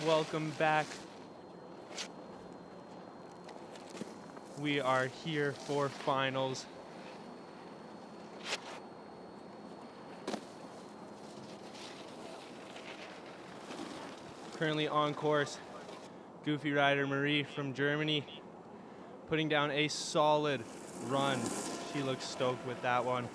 welcome back. We are here for finals. Currently on course, Goofy rider Marie from Germany, putting down a solid run. She looks stoked with that one.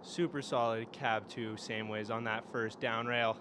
Super solid cab 2, same ways on that first down rail.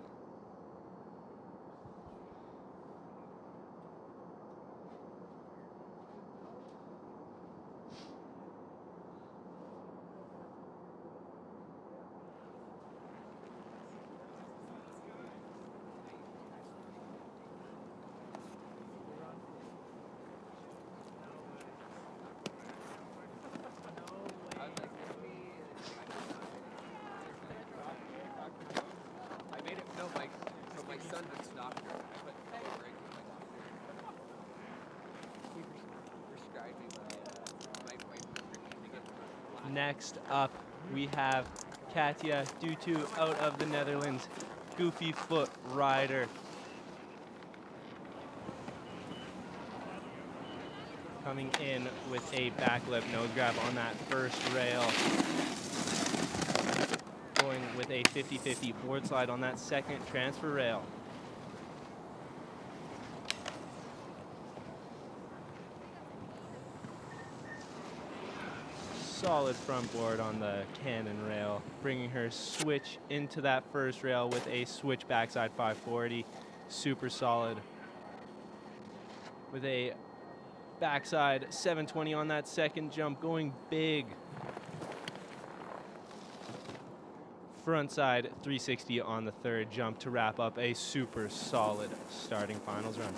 Next up, we have Katya Dutu out of the Netherlands, Goofy foot rider. Coming in with a backlip nose grab on that first rail. Going with a 50-50 board slide on that second transfer rail. Solid front board on the cannon rail, bringing her switch into that first rail with a switch backside 540. Super solid. With a backside 720 on that second jump, going big. Frontside 360 on the third jump to wrap up a super solid starting finals run.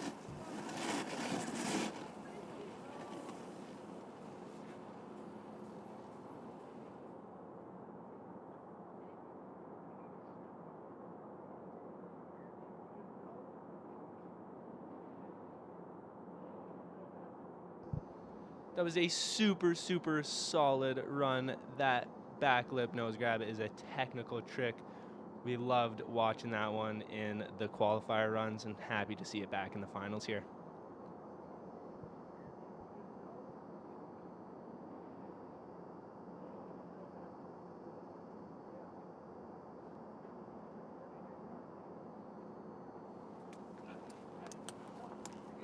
That was a super, super solid run. That backlip nose grab is a technical trick. We loved watching that one in the qualifier runs and happy to see it back in the finals here.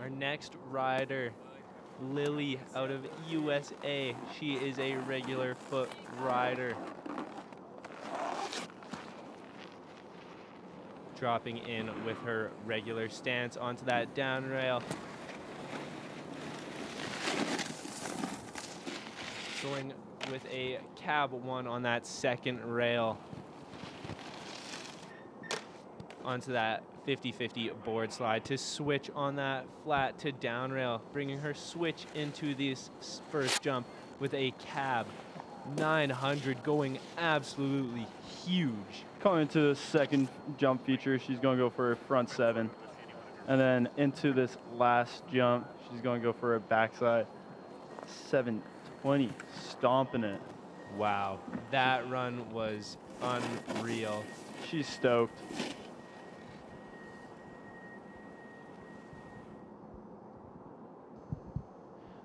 Our next rider, Lily out of USA. She is a regular foot rider. Dropping in with her regular stance onto that down rail. Going with a cab 1 on that second rail. Onto that 50-50 board slide to switch on that flat to down rail, bringing her switch into this first jump with a cab 900, going absolutely huge. Coming into the second jump feature, she's going to go for a front 7. And then into this last jump, she's going to go for a backside 720, stomping it. Wow, that run was unreal. She's stoked.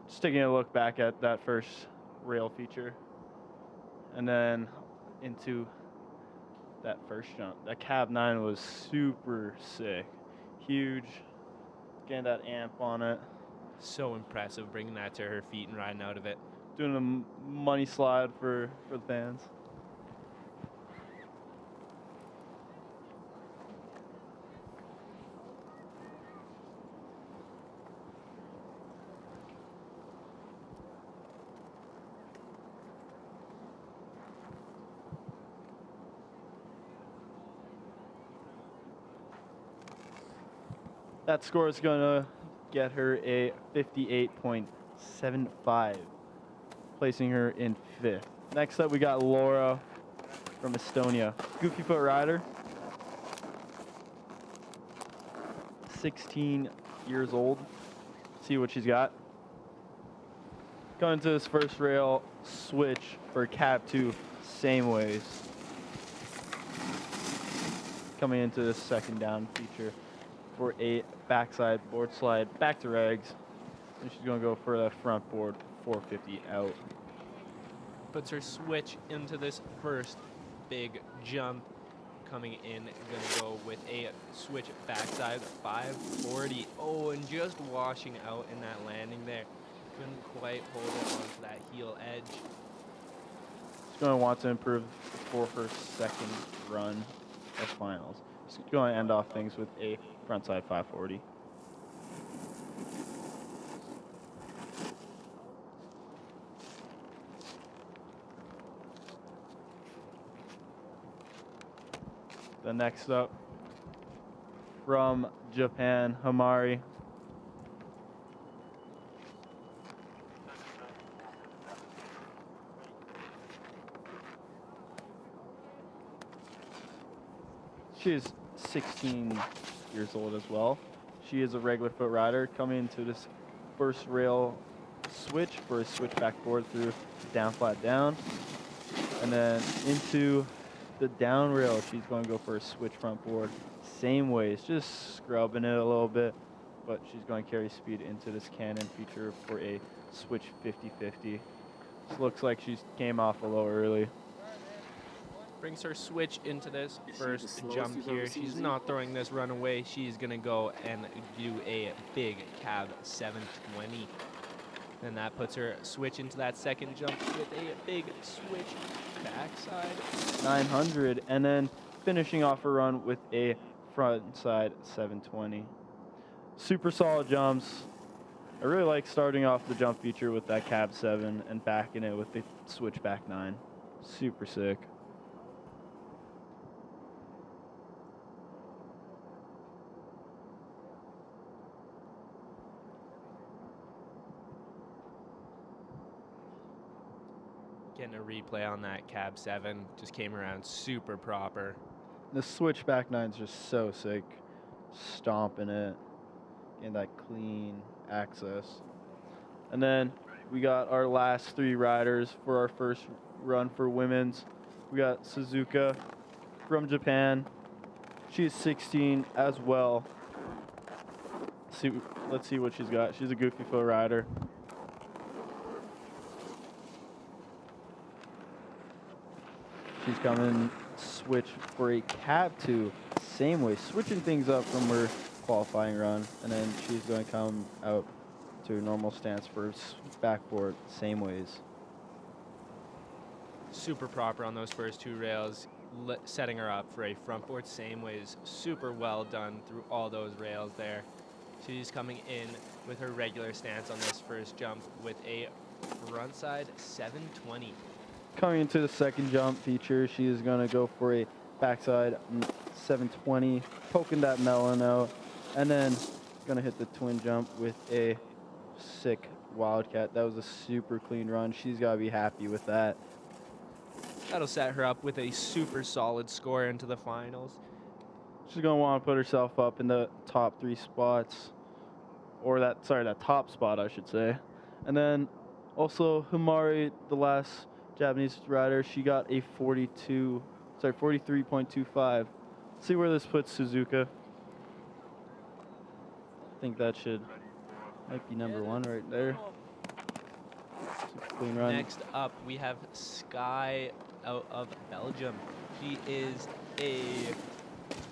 Just taking a look back at that first rail feature. And then into that first jump. That cab 9 was super sick. Huge. Getting that amp on it. So impressive bringing that to her feet and riding out of it. Doing a money slide for the fans. That score is going to get her a 58.75, placing her in 5th. Next up, we got Laura from Estonia. Goofy foot rider. 16 years old. See what she's got. Going to this first rail switch for cab 2, same ways. coming into the second down feature for a backside board slide back to regs. And she's going to go for the front board 450 out. Puts her switch into this first big jump. Coming in, gonna go with a switch backside 540. Oh, and just washing out in that landing there. Couldn't quite hold it onto that heel edge. She's going to want to improve for her second run of finals. She's going to end off things with a frontside 540. The next up from Japan, Hamari. She is 16 years old as well. She is a regular foot rider coming into this first rail switch for a switch backboard through down, flat down. And then into the down rail, she's going to go for a switch front board. Same ways, just scrubbing it a little bit, but she's going to carry speed into this cannon feature for a switch 50-50. This looks like she came off a little early. Brings her switch into this first jump here. She's not throwing this run away. She's gonna go and do a big cab 720. Then that puts her switch into that second jump with a big switch backside 900, and then finishing off her run with a front side 720. Super solid jumps. I really like starting off the jump feature with that cab 7 and backing it with the switch back 9. Super sick. Getting a replay on that cab 7. Just came around super proper. The switch back 9's just so sick. Stomping it. Getting that clean access. And then we got our last 3 riders for our first run for women's. We got Suzuka from Japan. She's 16 as well. Let's see what she's got. She's a goofy foot rider. She's coming switch for a cab 2, same way, switching things up from her qualifying run, and then she's going to come out to a normal stance for backboard, same ways. Super proper on those first 2 rails, setting her up for a front board, same ways. Super well done through all those rails there. She's coming in with her regular stance on this first jump with a frontside 720. Coming into the second jump feature, she is going to go for a backside 720, poking that melon out, and then going to hit the twin jump with a sick wildcat. That was a super clean run. She's got to be happy with that. That'll set her up with a super solid score into the finals. She's going to want to put herself up in the top 3 spots, or that top spot, I should say. And then also Hamari, the last Japanese rider, she got a 43.25. See where this puts Suzuka. I think that might be number 1 right there. Super clean run. Next up, we have Sky out of Belgium. She is a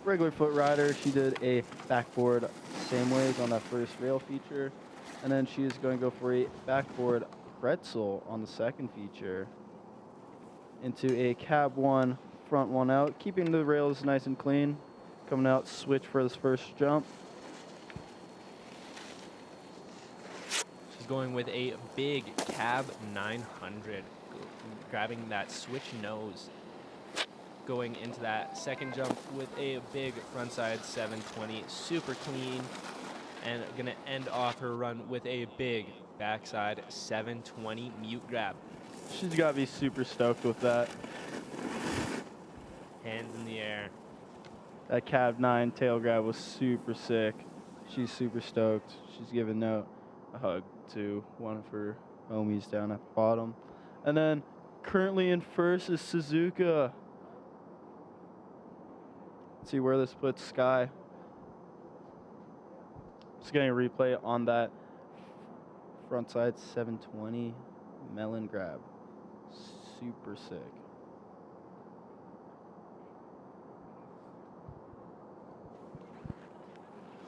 regular foot rider. She did a backboard same ways on that first rail feature, and then she is going to go for a backboard pretzel on the second feature into a cab 1, front 1 out, keeping the rails nice and clean. Coming out, switch for this first jump. She's going with a big cab 900, grabbing that switch nose. Going into that second jump with a big frontside 720, super clean, and gonna end off her run with a big backside 720 mute grab. She's got to be super stoked with that. Hands in the air. That cab 9 tail grab was super sick. She's super stoked. She's giving out a hug to one of her homies down at the bottom. And then currently in first is Suzuka. See where this puts Sky. Just getting a replay on that front side 720 melon grab. Super sick.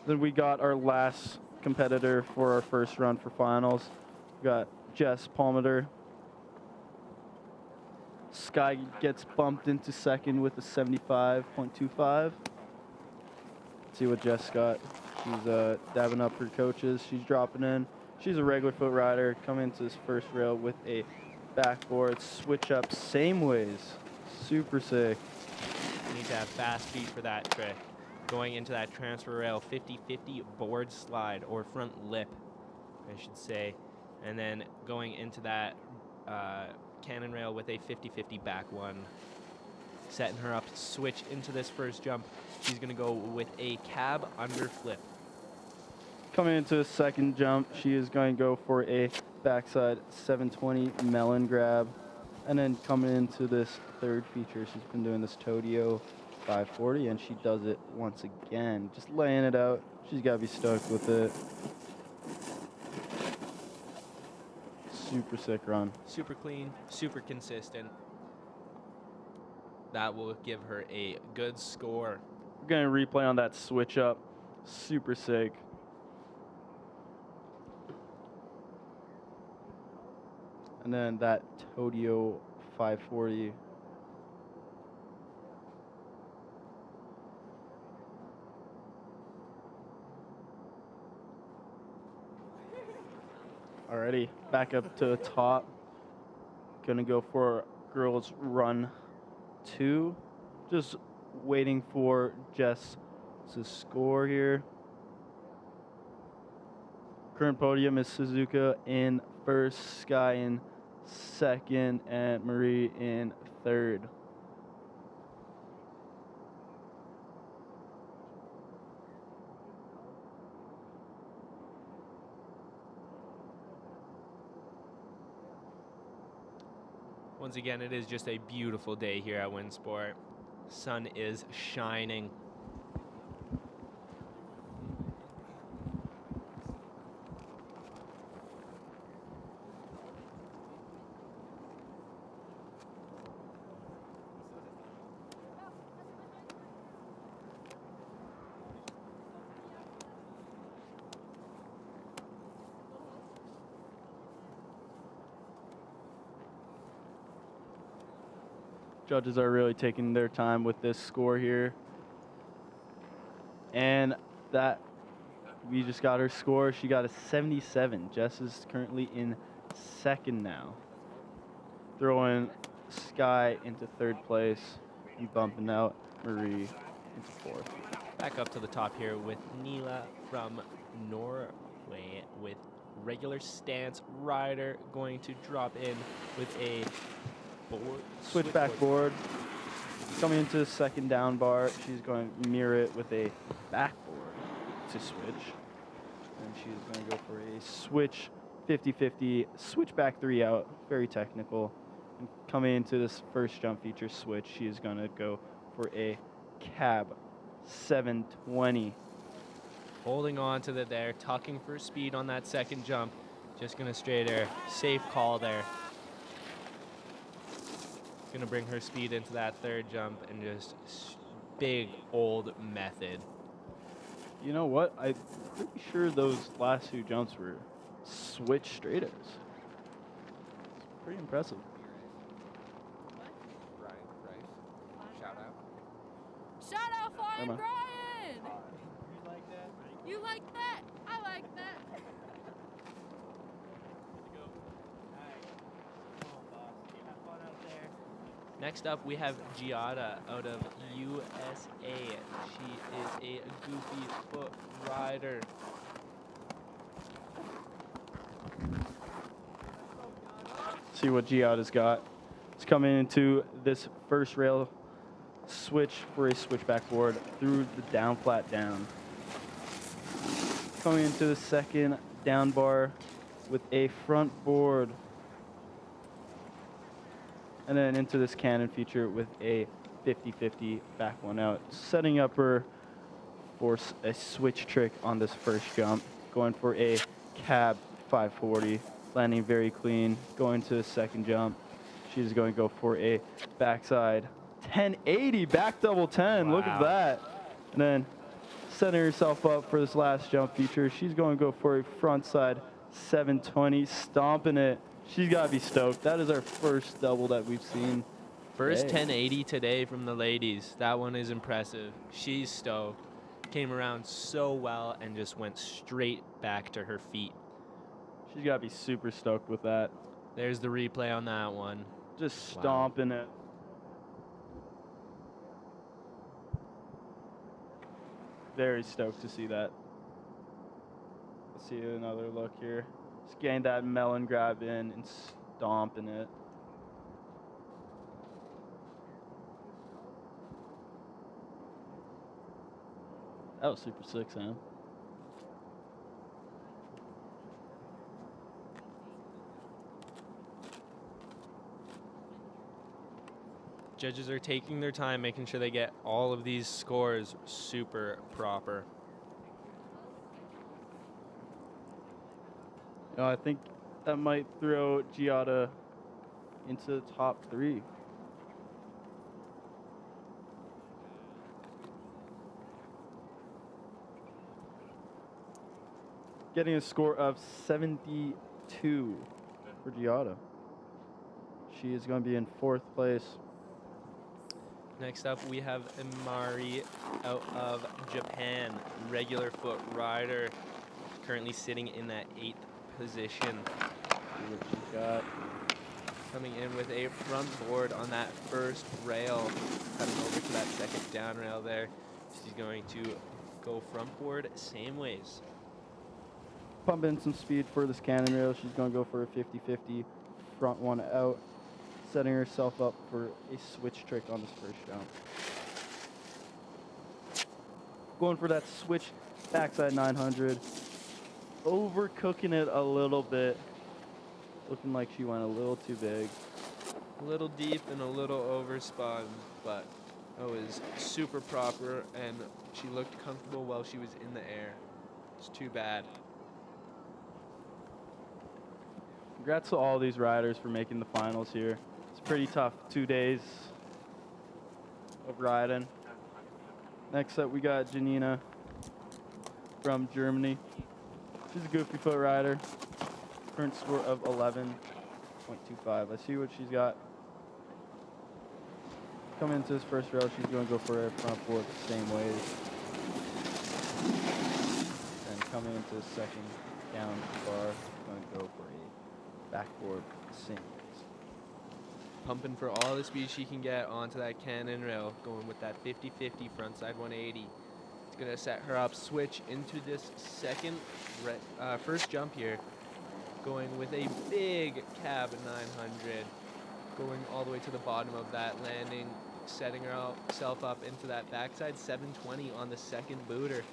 Then we got our last competitor for our first run for finals. We got Jess Palmer. Sky gets bumped into second with a 75.25. See what Jess got. She's dabbing up her coaches. She's dropping in. She's a regular foot rider coming into this first rail with a backboard switch up same ways. Super sick. You need to have fast feet for that trick. Going into that transfer rail, 50-50 board slide, or front lip, I should say. And then going into that cannon rail with a 50-50 back one. Setting her up, switch into this first jump. She's gonna go with a cab under flip. Coming into a second jump, she is going to go for a backside 720 melon grab. And then coming into this third feature, she's been doing this Todio 540, and she does it once again. Just laying it out. She's got to be stoked with it. Super sick run. Super clean, super consistent. That will give her a good score. We're going to replay on that switch up. Super sick. And then that Todio 540. Alrighty, back up to the top. Gonna go for girls run 2. Just waiting for Jess to score here. Current podium is Suzuka in first, Sky in second, and Marie in third. Once again, it is just a beautiful day here at WinSport. Sun is shining. Judges are really taking their time with this score here. And that, we just got her score. She got a 77. Jess is currently in second now. Throwing Sky into third place and bumping out Marie into fourth. Back up to the top here with Nelia from Norway with regular stance rider going to drop in with a Switchback board. Coming into the second down bar, she's going to mirror it with a backboard to switch. And she's going to go for a switch 50-50, switchback 3 out, very technical. And coming into this first jump feature switch, she is going to go for a cab 720. Holding on to the there, tucking for speed on that second jump. Just going to straight air. Safe call there. Gonna bring her speed into that third jump and just big old method. You know what? I'm pretty sure those last 2 jumps were switch straight airs. It's pretty impressive. Right. Shout out. Shout out, Flying Emma. Brian! You like that? You like that? I like that. Next up, we have Giada out of USA. She is a goofy foot rider. See what Giada's got. It's coming into this first rail switch for a switchback board through the down flat down. Coming into the second down bar with a front board. And then into this cannon feature with a 50-50 back one out, setting up her for a switch trick on this first jump, going for a cab 540, landing very clean, going to the second jump. She's going to go for a backside 1080, back double 10, look at Wow. that. And then setting herself up for this last jump feature, she's going to go for a frontside 720, stomping it. She's got to be stoked. That is our first double that we've seen. First today. 1080 today from the ladies. That one is impressive. She's stoked. Came around so well and just went straight back to her feet. She's got to be super stoked with that. There's the replay on that one. Just Wow. stomping it. Very stoked to see that. Let's see another look here. Just getting that melon grab in and stomping it. That was super sick, Sam. Judges are taking their time, making sure they get all of these scores super proper. You know, I think that might throw Giada into the top 3. Getting a score of 72 for Giada. She is going to be in 4th place. Next up, we have Emari out of Japan, regular foot rider, currently sitting in that 8th position. See what she's got. Coming in with a front board on that first rail, cutting over to that second down rail there. She's going to go front board same ways. Pump in some speed for this cannon rail. She's going to go for a 50-50 front one out, setting herself up for a switch trick on this first jump. Going for that switch backside 900. Overcooking it a little bit. Looking like she went a little too big. A little deep and a little overspun, but it was super proper and she looked comfortable while she was in the air. It's too bad. Congrats to all these riders for making the finals here. It's pretty tough 2 days of riding. Next up, we got Janina from Germany. She's a goofy foot rider. Current score of 11.25. Let's see what she's got. Coming into this first rail, she's going to go for a front board the same ways. And coming into the second down bar, she's going to go for a backboard the same ways. Pumping for all the speed she can get onto that cannon rail, going with that 50-50 frontside 180. It's going to set her up, switch into this first jump here, going with a big cab 900, going all the way to the bottom of that, landing, setting herself up into that backside 720 on the second booter,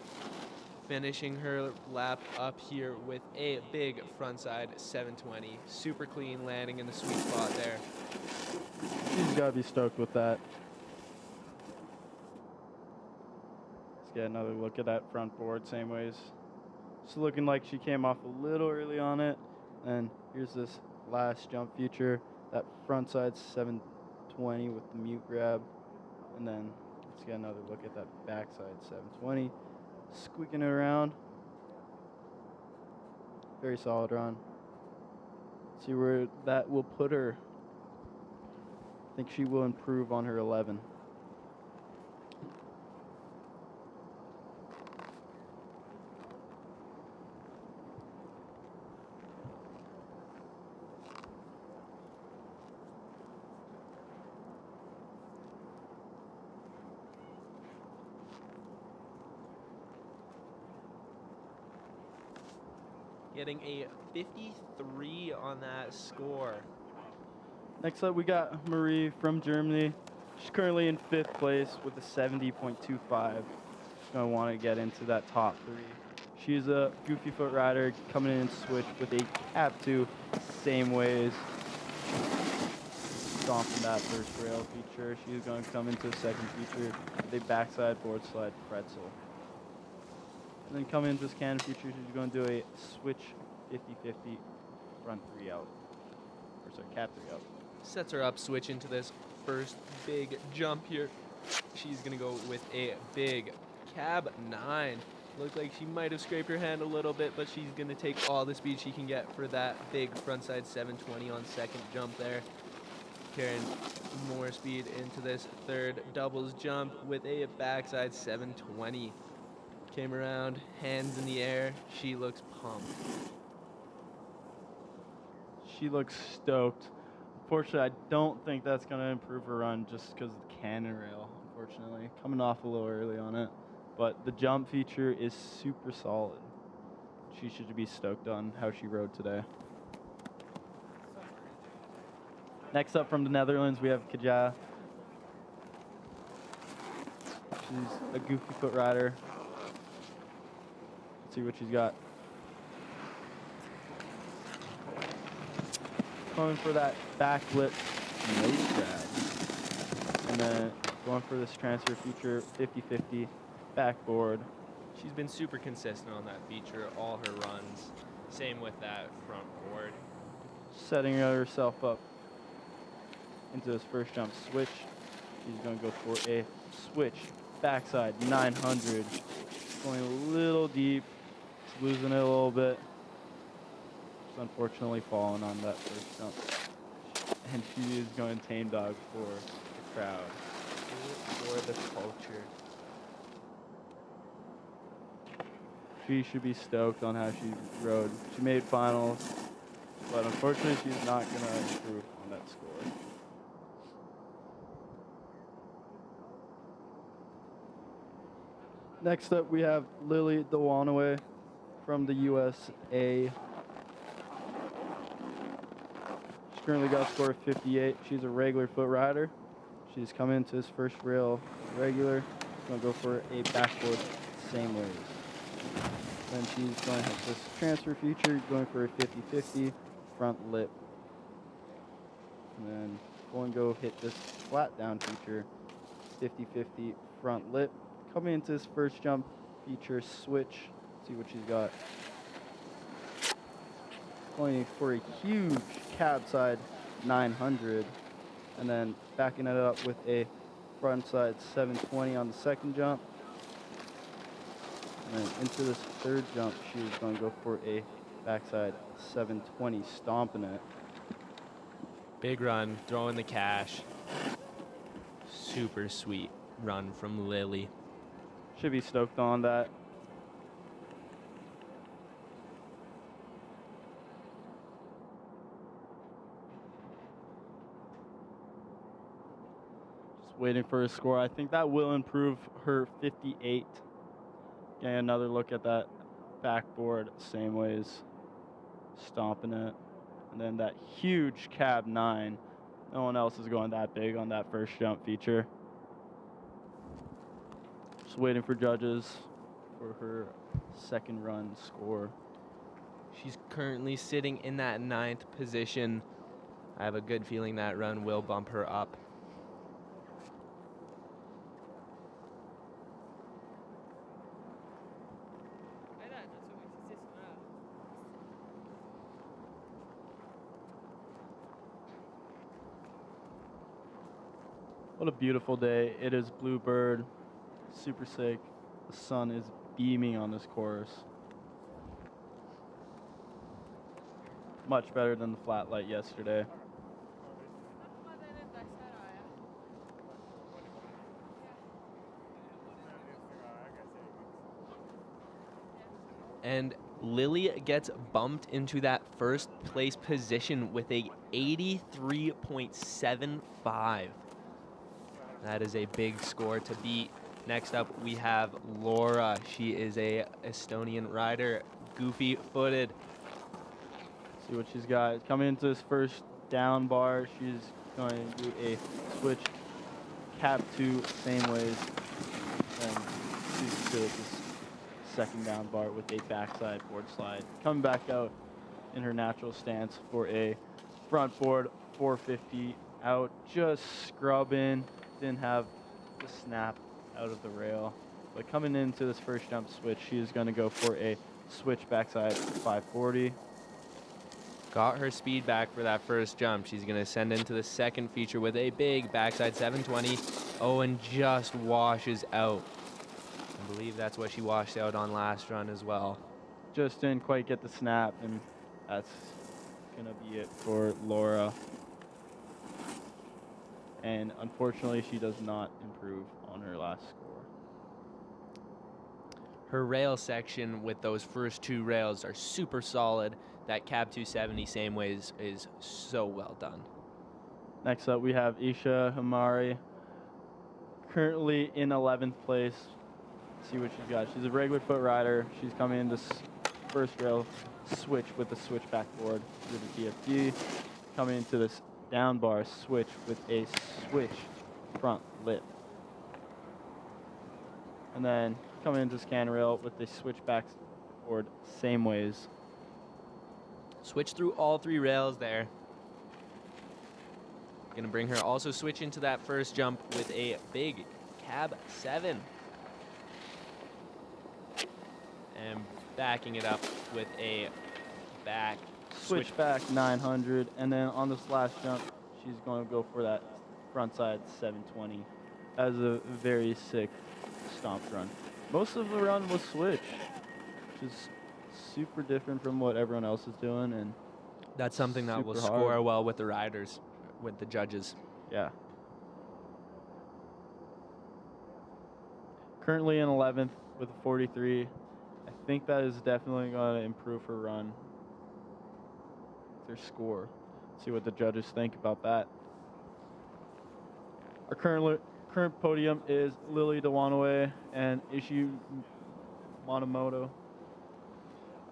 finishing her lap up here with a big frontside 720. Super clean landing in the sweet spot there. She's got to be stoked with that. Let's get another look at that front board, same ways. It's looking like she came off a little early on it. And here's this last jump feature, that frontside 720 with the mute grab. And then let's get another look at that backside 720. Squeaking it around. Very solid run. See where that will put her. I think she will improve on her 11. Getting a 53 on that score. Next up, we got Marie from Germany. She's currently in 5th place with a 70.25. She's going to want to get into that top 3. She's a goofy foot rider coming in switch with a cab 2, same ways. stomping that first rail feature. She's going to come into the second feature with a backside board slide pretzel. And then coming into this cannon feature, she's going to do a switch 50-50 front 3 out. Or sorry, cab 3 out. Sets her up, switch into this first big jump here. She's going to go with a big cab 9. Looked like she might have scraped her hand a little bit, but she's going to take all the speed she can get for that big frontside 720 on second jump there. Carrying more speed into this third doubles jump with a backside 720. Came around, hands in the air. She looks pumped. She looks stoked. Unfortunately, I don't think that's going to improve her run just because of the cannon rail, unfortunately. Coming off a little early on it. But the jump feature is super solid. She should be stoked on how she rode today. Next up from the Netherlands, we have Katya. She's a goofy foot rider. Let's see what she's got. Going for that back flip nose grab. And then going for this transfer feature, 50-50 backboard. She's been super consistent on that feature all her runs. Same with that front board. Setting herself up into this first jump switch. She's going to go for a switch backside 900. Going a little deep. She's losing it a little bit. She's unfortunately falling on that first jump. And she is going to tame dog for the crowd. For the culture. She should be stoked on how she rode. She made finals, but unfortunately she's not going to improve on that score. Next up, we have Nelia Dahle from the USA. She's currently got a score of 58. She's a regular foot rider. She's coming into this first rail regular. She's going to go for a backboard same ways. Then she's going to have this transfer feature, going for a 50-50 front lip. And then going to go hit this flat down feature, 50-50 front lip. Coming into this first jump feature switch, see what she's got. Going for a huge cab side 900, and then backing it up with a front side 720 on the second jump. And then into this third jump, she's going to go for a backside 720, stomping it. Big run, throwing the cash. Super sweet run from Lily. Should be stoked on that. Just waiting for a score. I think that will improve her 58. Getting another look at that backboard, same ways, stomping it. And then that huge cab 9. No one else is going that big on that first jump feature. Just waiting for judges for her second run score. She's currently sitting in that 9th position. I have a good feeling that run will bump her up. What a beautiful day. It is Bluebird. Super sick. The sun is beaming on this course. Much better than the flat light yesterday. And Lily gets bumped into that first place position with a 83.75. That is a big score to beat. Next up, we have Laura. She is a Estonian rider, goofy-footed. See what she's got. Coming into this first down bar, she's going to do a switch cab 2 same ways. And she's good at this second down bar with a backside board slide. Coming back out in her natural stance for a front board 450 out, just scrubbing. Didn't have the snap out of the rail. But coming into this first jump switch, she is going to go for a switch backside 540. Got her speed back for that first jump. She's going to send into the second feature with a big backside 720. Oh, and just washes out. I believe that's what she washed out on last run as well. Just didn't quite get the snap, and that's going to be it for Laura. And unfortunately, she does not improve on her last score. Her rail section with those first two rails are super solid. That cab 270 same way is so well done. Next up, we have Isha Hamari, currently in 11th place. Let's see what she's got. She's a regular foot rider. She's coming in this first rail switch with the switch backboard with the DFD. Coming into this down bar switch with a switch front lip. And then coming into this can rail with the switch backboard same ways. Switch through all three rails there. Gonna bring her also switch into that first jump with a big cab 7. And backing it up with a back Switch back 900, and then on this last jump, she's going to go for that front side 720 as a very sick stomp run. Most of the run was switch, which is super different from what everyone else is doing, and That's something that will super score hard. well with the riders, with the judges. Yeah. Currently in 11th with a 43. I think that is definitely going to improve her run. Their score. See what the judges think about that. Our current podium is Lily Dhawornvej and Ishi Monomoto.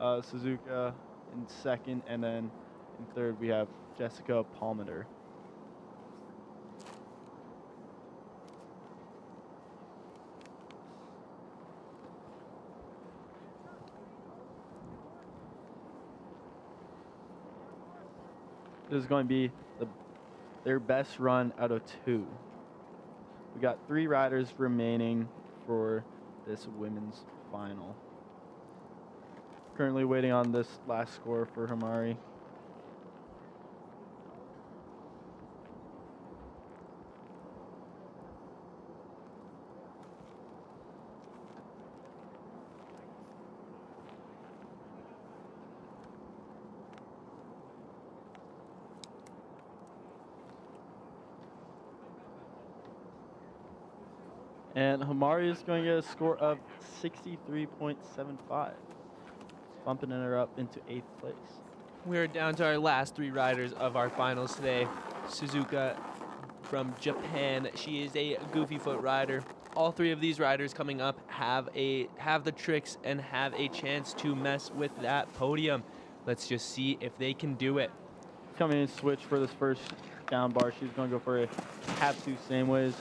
Suzuka in second, and then in third we have Jessica Palmer. This is going to be their best run out of 2. We got 3 riders remaining for this women's final. Currently waiting on this last score for Hamari. And Hamari is going to get a score of 63.75. Bumping her up into 8th place. We're down to our last 3 riders of our finals today. Suzuka from Japan. She is a goofy foot rider. All 3 of these riders coming up have the tricks and have a chance to mess with that podium. Let's just see if they can do it. Coming in switch for this first down bar. She's going to go for a cab 2 same ways.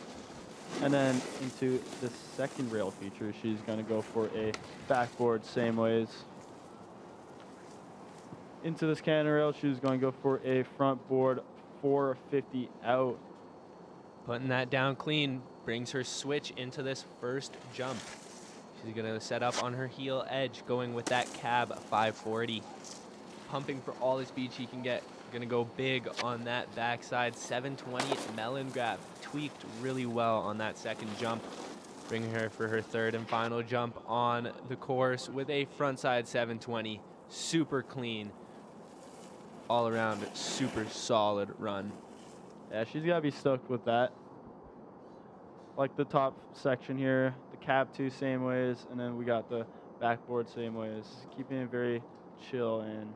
And then into the second rail feature, she's going to go for a backboard same ways. Into this cannon rail, she's going to go for a front board 450 out. Putting that down clean brings her switch into this first jump. She's going to set up on her heel edge, going with that cab 540. Pumping for all the speed she can get. Going to go big on that backside 720 melon grab. Tweaked really well on that second jump. Bringing her for her third and final jump on the course with a frontside 720. Super clean. All around super solid run. Yeah, she's got to be stoked with that. Like the top section here, the cab 2 same ways, and then we got the backboard same ways. Keeping it very chill and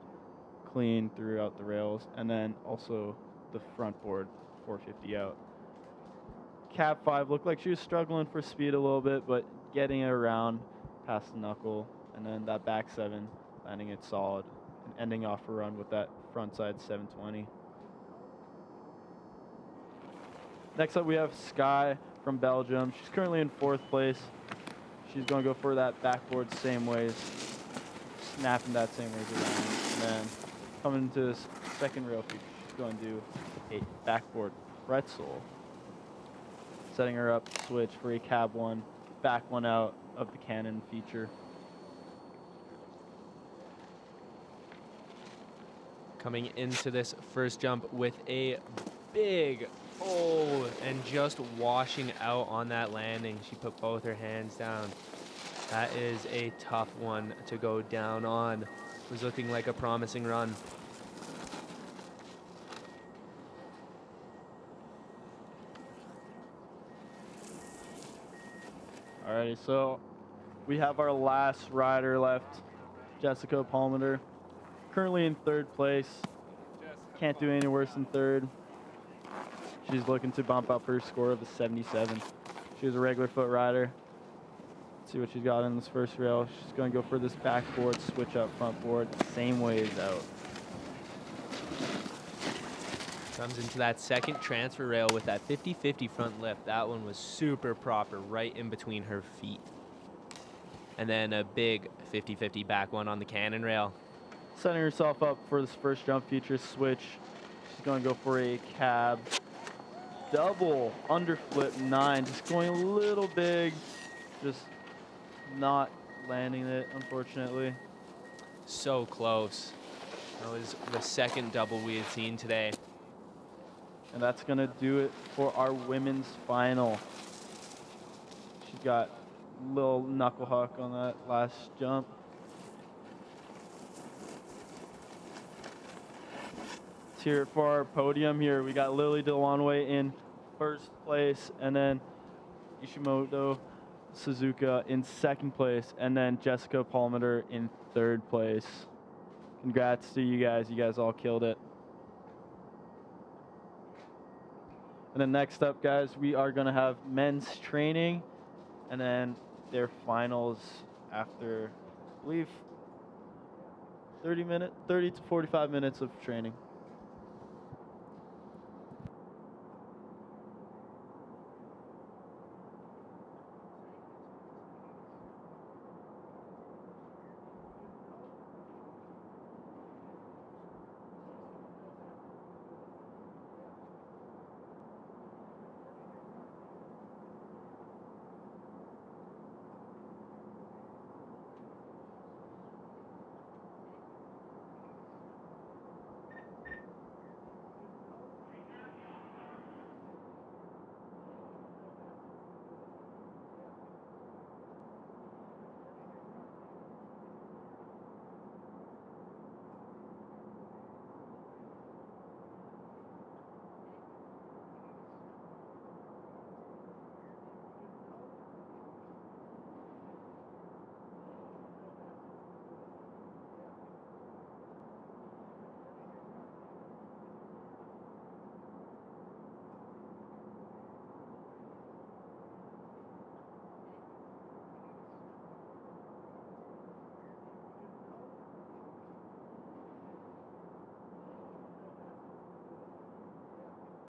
clean throughout the rails, and then also the front board 450 out. Cab 5 looked like she was struggling for speed a little bit, but getting it around past the knuckle, and then that back 7 landing it solid and ending off her run with that front side 720. Next up we have Sky from Belgium. She's currently in 4th place. She's going to go for that backboard same ways, snapping that same ways around, and then coming into this second rail feature, she's going to do a backboard pretzel. Setting her up to switch for a cab 1, back 1 out of the cannon feature. Coming into this first jump with a big, and just washing out on that landing. She put both her hands down. That is a tough one to go down on. It was looking like a promising run. Alrighty, so we have our last rider left, Jessica Palmer, currently in 3rd place. Can't do any worse than 3rd. She's looking to bump up her score of a 77. She was a regular foot rider. Let's see what she's got in this first rail. She's going to go for this backboard, switch up front board, same way as out. Comes into that second transfer rail with that 50-50 front lift. That one was super proper, right in between her feet. And then a big 50-50 back one on the cannon rail. Setting herself up for this first jump feature switch. She's going to go for a cab. Double underflip 9, just going a little big, just not landing it, unfortunately. So close. That was the second double we had seen today. And that's going to do it for our women's final. She's got a little knuckle huck on that last jump. Let's hear it for our podium here. We got Lily Dhawornvej in 1st place, and then Ishimoto Suzuka in 2nd place, and then Jessica Palmer in 3rd place. Congrats to you guys. You guys all killed it. And then next up, guys, we are going to have men's training and then their finals after, I believe, 30 to 45 minutes of training.